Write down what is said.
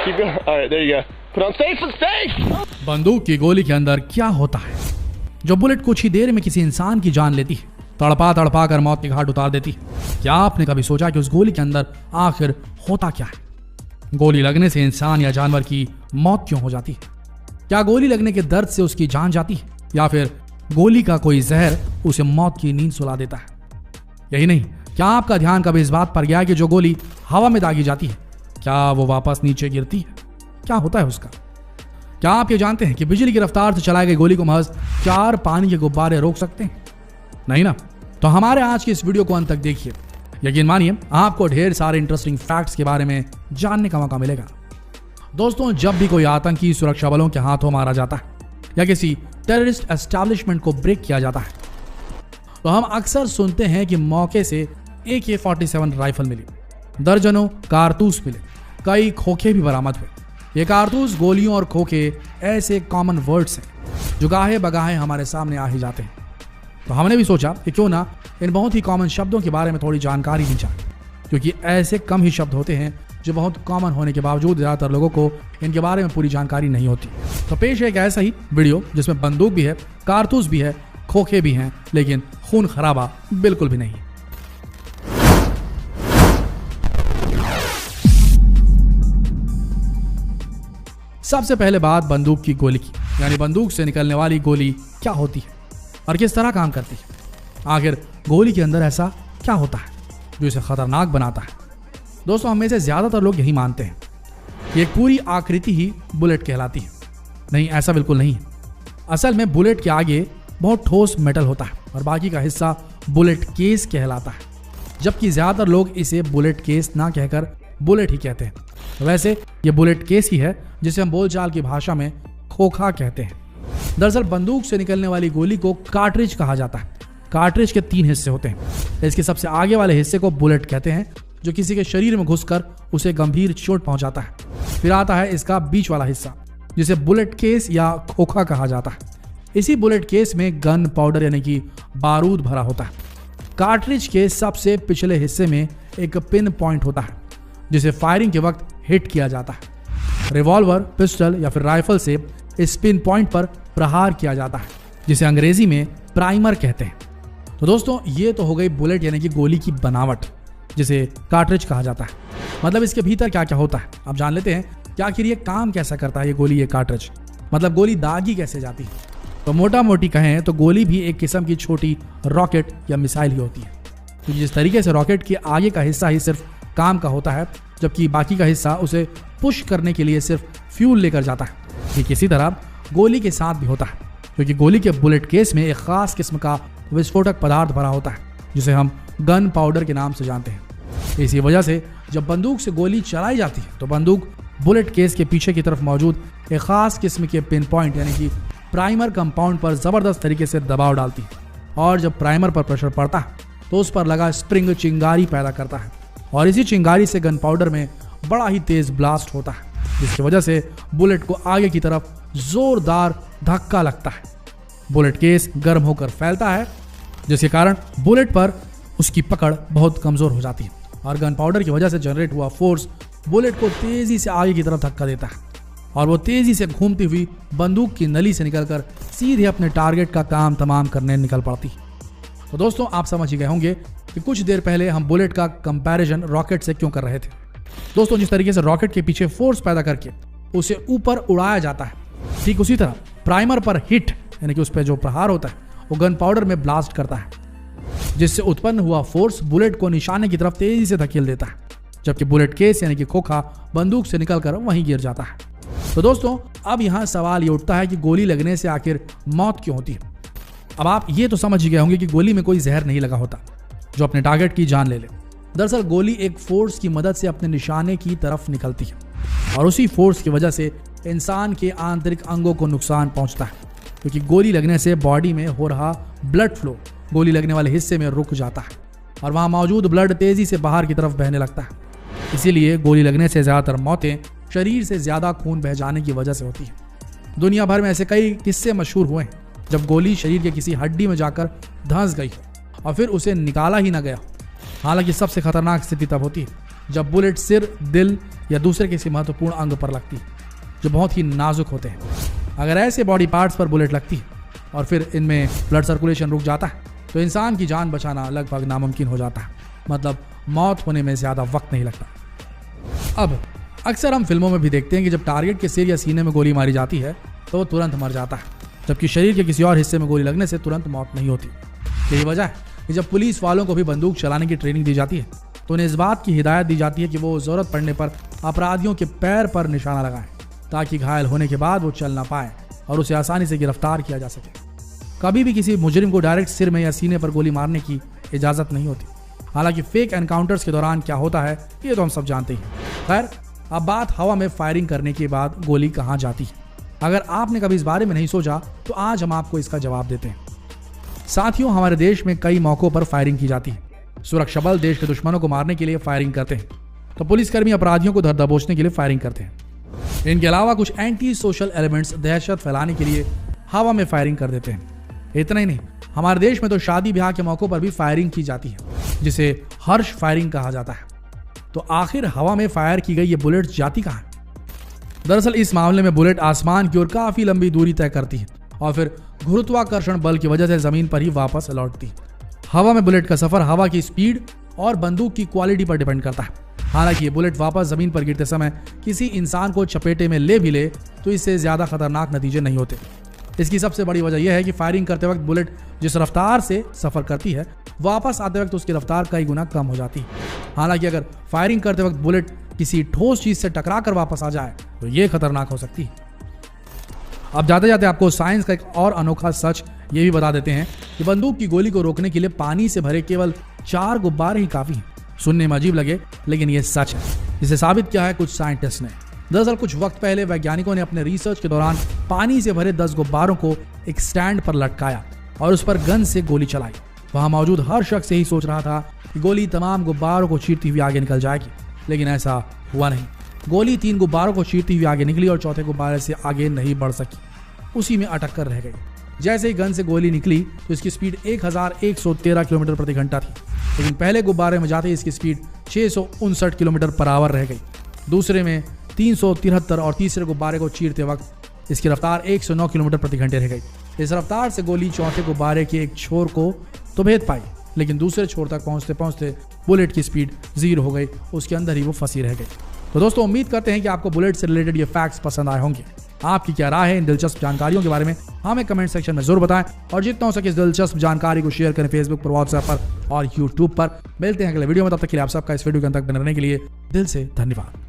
Keep going. All right, there you go. Put on safe and safe. बंदूक की गोली के अंदर क्या होता है जो बुलेट कुछ ही देर में किसी इंसान की जान लेती है, तड़पा तड़पा कर मौत के घाट उतार देती है? क्या आपने कभी सोचा कि उस गोली के अंदर आखिर होता क्या है? गोली लगने से इंसान या जानवर की मौत क्यों हो जाती है? क्या गोली लगने के दर्द से उसकी जान जाती है, या फिर गोली का कोई जहर उसे मौत की नींद सुला देता है? यही नहीं, क्या आपका ध्यान कभी इस बात पर गया कि जो गोली हवा में दागी जाती है, क्या वो वापस नीचे गिरती है? क्या होता है उसका? क्या आप ये जानते हैं कि बिजली की रफ्तार से चलाई गई गोली को महज 4 पानी के गुब्बारे रोक सकते हैं? नहीं ना? तो हमारे आज की इस वीडियो को अंत तक देखिए। यकीन मानिए, आपको ढेर सारे इंटरेस्टिंग फैक्ट्स के बारे में जानने का मौका मिलेगा। दोस्तों, जब भी कोई आतंकी सुरक्षा बलों के हाथों मारा जाता है या किसी टेररिस्ट एस्टैब्लिशमेंट को ब्रेक किया जाता है, तो हम अक्सर सुनते हैं कि मौके से AK-47 राइफल मिली, दर्जनों कारतूस मिले, कई खोखे भी बरामद हुए। ये कारतूस, गोलियों और खोखे ऐसे कॉमन वर्ड्स हैं जो गाहे बगाहे हमारे सामने आ ही जाते हैं। तो हमने भी सोचा कि क्यों ना इन बहुत ही कॉमन शब्दों के बारे में थोड़ी जानकारी दी जाए, क्योंकि ऐसे कम ही शब्द होते हैं जो बहुत कॉमन होने के बावजूद ज़्यादातर लोगों को इनके बारे में पूरी जानकारी नहीं होती। तो पेश है एक ऐसा ही वीडियो जिसमें बंदूक भी है, कारतूस भी है, खोखे भी हैं, लेकिन खून खराबा बिल्कुल भी नहीं। सबसे पहले बात बंदूक की गोली की, यानी बंदूक से निकलने वाली गोली क्या होती है और किस तरह काम करती है? आखिर गोली के अंदर ऐसा क्या होता है जो इसे खतरनाक बनाता है? दोस्तों, हम में से ज्यादातर लोग यही मानते हैं कि एक पूरी आकृति ही बुलेट कहलाती है। नहीं, ऐसा बिल्कुल नहीं है। असल में बुलेट के आगे बहुत ठोस मेटल होता है और बाकी का हिस्सा बुलेट केस कहलाता है, जबकि ज्यादातर लोग इसे बुलेट केस ना कहकर बुलेट ही कहते हैं। वैसे ये बुलेट केस ही है जिसे हम बोलचाल की भाषा में खोखा कहते हैं। दरअसल बंदूक से निकलने वाली गोली को कार्ट्रिज कहा जाता है। कार्ट्रिज के 3 हिस्से होते हैं। इसके सबसे आगे वाले हिस्से को बुलेट कहते हैं, जो किसी के शरीर में घुसकर उसे गंभीर चोट पहुंचाता है। फिर आता है इसका बीच वाला हिस्सा, जिसे बुलेट केस या खोखा कहा जाता है। इसी बुलेट केस में गन पाउडर यानी कि बारूद भरा होता है। कार्ट्रिज के सबसे पिछले हिस्से में एक पिन पॉइंट होता है, जिसे फायरिंग के वक्त हिट किया जाता है। रिवॉल्वर, पिस्टल या फिर राइफल से इस पिन पॉइंट पर प्रहार किया जाता है, जिसे अंग्रेजी में प्राइमर कहते हैं। तो दोस्तों, ये तो हो गई बुलेट यानी कि गोली की बनावट, जिसे कार्ट्रिज कहा जाता है। मतलब इसके भीतर क्या क्या होता है आप जान लेते हैं। क्या आखिर ये काम कैसा करता है ये गोली, ये कार्ट्रिज? मतलब गोली दागी कैसे जाती है? तो मोटा मोटी कहें तो गोली भी एक किस्म की छोटी रॉकेट या मिसाइल ही होती है, क्योंकि जिस तरीके से रॉकेट के आगे का हिस्सा ही सिर्फ काम का होता है, जबकि बाकी का हिस्सा उसे पुश करने के लिए सिर्फ फ्यूल लेकर जाता है। ठीक इसी तरह गोली के साथ भी होता है, क्योंकि गोली के बुलेट केस में एक खास किस्म का विस्फोटक पदार्थ भरा होता है, जिसे हम गन पाउडर के नाम से जानते हैं। इसी वजह से जब बंदूक से गोली चलाई जाती है तो बंदूक बुलेट केस के पीछे की तरफ मौजूद एक खास किस्म के पिन पॉइंट यानी कि प्राइमर कंपाउंड पर जबरदस्त तरीके से दबाव डालती है, और जब प्राइमर पर प्रेशर पड़ता है तो उस पर लगा स्प्रिंग चिंगारी पैदा करता है, और इसी चिंगारी से गन पाउडर में बड़ा ही तेज ब्लास्ट होता है, जिसकी वजह से बुलेट को आगे की तरफ जोरदार धक्का लगता है। बुलेट केस गर्म होकर फैलता है, जिसके कारण बुलेट पर उसकी पकड़ बहुत कमजोर हो जाती है, और गन पाउडर की वजह से जनरेट हुआ फोर्स बुलेट को तेजी से आगे की तरफ धक्का देता है, और वो तेजी से घूमती हुई बंदूक की नली से निकलकर सीधे अपने टारगेट का काम तमाम करने निकल पड़ती है। तो दोस्तों, आप समझ ही गए होंगे कि कुछ देर पहले हम बुलेट का कंपैरिजन रॉकेट से क्यों कर रहे थे। दोस्तों, जिस तरीके से रॉकेट के पीछे फोर्स पैदा करके उसे ऊपर उड़ाया जाता है, ठीक उसी तरह प्राइमर पर हिट यानी कि उस पर जो प्रहार होता है वो गन पाउडर में ब्लास्ट करता है, जिससे उत्पन्न हुआ फोर्स बुलेट को निशाने की तरफ तेजी से धकेल देता है, जबकि बुलेट केस यानी कि खोखा बंदूक से निकलकर वहीं गिर जाता है। तो दोस्तों, अब यहां सवाल ये उठता है कि गोली लगने से आखिर मौत क्यों होती है? अब आप ये तो समझ ही गए होंगे कि गोली में कोई जहर नहीं लगा होता जो अपने टारगेट की जान ले ले। दरअसल गोली एक फोर्स की मदद से अपने निशाने की तरफ निकलती है, और उसी फोर्स की वजह से इंसान के आंतरिक अंगों को नुकसान पहुंचता है, क्योंकि गोली लगने से बॉडी में हो रहा ब्लड फ्लो गोली लगने वाले हिस्से में रुक जाता है, और वहां मौजूद ब्लड तेजी से बाहर की तरफ बहने लगता है। इसीलिए गोली लगने से ज्यादातर मौतें शरीर से ज्यादा खून बह जाने की वजह से होती है। दुनिया भर में ऐसे कई किस्से मशहूर हुए हैं जब गोली शरीर के किसी हड्डी में जाकर धंस गई हो और फिर उसे निकाला ही ना गया। हालांकि सबसे खतरनाक स्थिति तब होती है जब बुलेट सिर, दिल या दूसरे किसी महत्वपूर्ण अंग पर लगती है जो बहुत ही नाजुक होते हैं। अगर ऐसे बॉडी पार्ट्स पर बुलेट लगती है और फिर इनमें ब्लड सर्कुलेशन रुक जाता है तो इंसान की जान बचाना लगभग नामुमकिन हो जाता है, मतलब मौत होने में ज़्यादा वक्त नहीं लगता। अब अक्सर हम फिल्मों में भी देखते हैं कि जब टारगेट के सिर या सीने में गोली मारी जाती है तो वो तुरंत मर जाता है, जबकि शरीर के किसी और हिस्से में गोली लगने से तुरंत मौत नहीं होती। यही वजह है कि जब पुलिस वालों को भी बंदूक चलाने की ट्रेनिंग दी जाती है तो उन्हें इस बात की हिदायत दी जाती है कि वो ज़रूरत पड़ने पर अपराधियों के पैर पर निशाना लगाएं, ताकि घायल होने के बाद वो चल ना पाए और उसे आसानी से गिरफ्तार किया जा सके। कभी भी किसी मुजरिम को डायरेक्ट सिर में या सीने पर गोली मारने की इजाज़त नहीं होती। हालांकि फेक एनकाउंटर्स के दौरान क्या होता है ये तो हम सब जानते हैं। खैर, अब बात हवा में फायरिंग करने के बाद गोली कहाँ जाती है। अगर आपने कभी इस बारे में नहीं सोचा तो आज हम आपको इसका जवाब देते हैं। साथियों, हमारे देश में कई मौकों पर फायरिंग की जाती है। सुरक्षा बल देश के दुश्मनों को मारने के लिए फायरिंग करते हैं तो पुलिसकर्मी अपराधियों को धर दबोचने के लिए फायरिंग करते हैं। इनके अलावा कुछ एंटी सोशल एलिमेंट्स दहशत फैलाने के लिए हवा में फायरिंग कर देते हैं। इतना ही नहीं, हमारे देश में तो शादी ब्याह के मौकों पर भी फायरिंग की जाती है, जिसे हर्ष फायरिंग कहा जाता है। तो आखिर हवा में फायर की गई ये बुलेट जाती कहाँ है? दरअसल इस मामले में बुलेट आसमान की ओर काफी लंबी दूरी तय करती है और फिर गुरुत्वाकर्षण बल की वजह से जमीन पर ही वापस लौटती है। हवा में बुलेट का सफर हवा की स्पीड और बंदूक की क्वालिटी पर डिपेंड करता है। हालांकि ये बुलेट वापस जमीन पर गिरते समय किसी इंसान को चपेटे में ले भी ले तो इससे ज्यादा खतरनाक नतीजे नहीं होते। इसकी सबसे बड़ी वजह यह है कि फायरिंग करते वक्त बुलेट जिस रफ्तार से सफर करती है वापस आते वक्त उसकी रफ्तार कई गुना कम हो जाती है। हालांकि अगर फायरिंग करते वक्त बुलेट किसी ठोस चीज से टकरा कर वापस आ जाए तो ये खतरनाक हो सकती है। अब जाते जाते आपको साइंस का एक और अनोखा सच ये भी बता देते हैं कि बंदूक की गोली को रोकने के लिए पानी से भरे केवल 4 गुब्बारे ही काफी हैं। सुनने में अजीब लगे लेकिन ये सच है, जिसे साबित किया है कुछ साइंटिस्ट ने। दरअसल कुछ वक्त पहले वैज्ञानिकों ने अपने रिसर्च के दौरान पानी से भरे 10 गुब्बारों को एक स्टैंड पर लटकाया और उस पर गन से गोली चलाई। वहां मौजूद हर शख्स यही सोच रहा था कि गोली तमाम गुब्बारों को चीरती हुई आगे निकल जाएगी, लेकिन ऐसा हुआ नहीं। गोली 3 गुब्बारों को चीरती हुई आगे निकली और चौथे गुब्बारे से आगे नहीं बढ़ सकी, उसी में अटक कर रह गई। जैसे ही गन से गोली निकली तो इसकी स्पीड 1113 किलोमीटर प्रति घंटा थी, लेकिन पहले गुब्बारे में जाते ही इसकी स्पीड 659 किलोमीटर पर आवर रह गई। दूसरे में 373 और तीसरे गुब्बारे को चीरते वक्त इसकी रफ्तार 109 किलोमीटर प्रति घंटे रह गई। इस रफ्तार से गोली चौथे गुब्बारे के एक छोर को तो भेद पाई, लेकिन दूसरे छोर तक पहुंचते पहुंचते बुलेट की स्पीड 0 हो गई, उसके अंदर ही वो फंसी रह गई। तो दोस्तों, उम्मीद करते हैं कि आपको बुलेट से रिलेटेड ये फैक्ट्स पसंद आए होंगे। आपकी क्या राय है इन दिलचस्प जानकारियों के बारे में हमें कमेंट सेक्शन में जरूर बताएं और जितना हो सके इस दिलचस्प जानकारी को शेयर करें फेसबुक पर, व्हाट्सएप पर और यूट्यूब पर। मिलते हैं अगले वीडियो में, तब तक के लिए आप सबका इस वीडियो के अंत तक बने रहने के लिए दिल से धन्यवाद।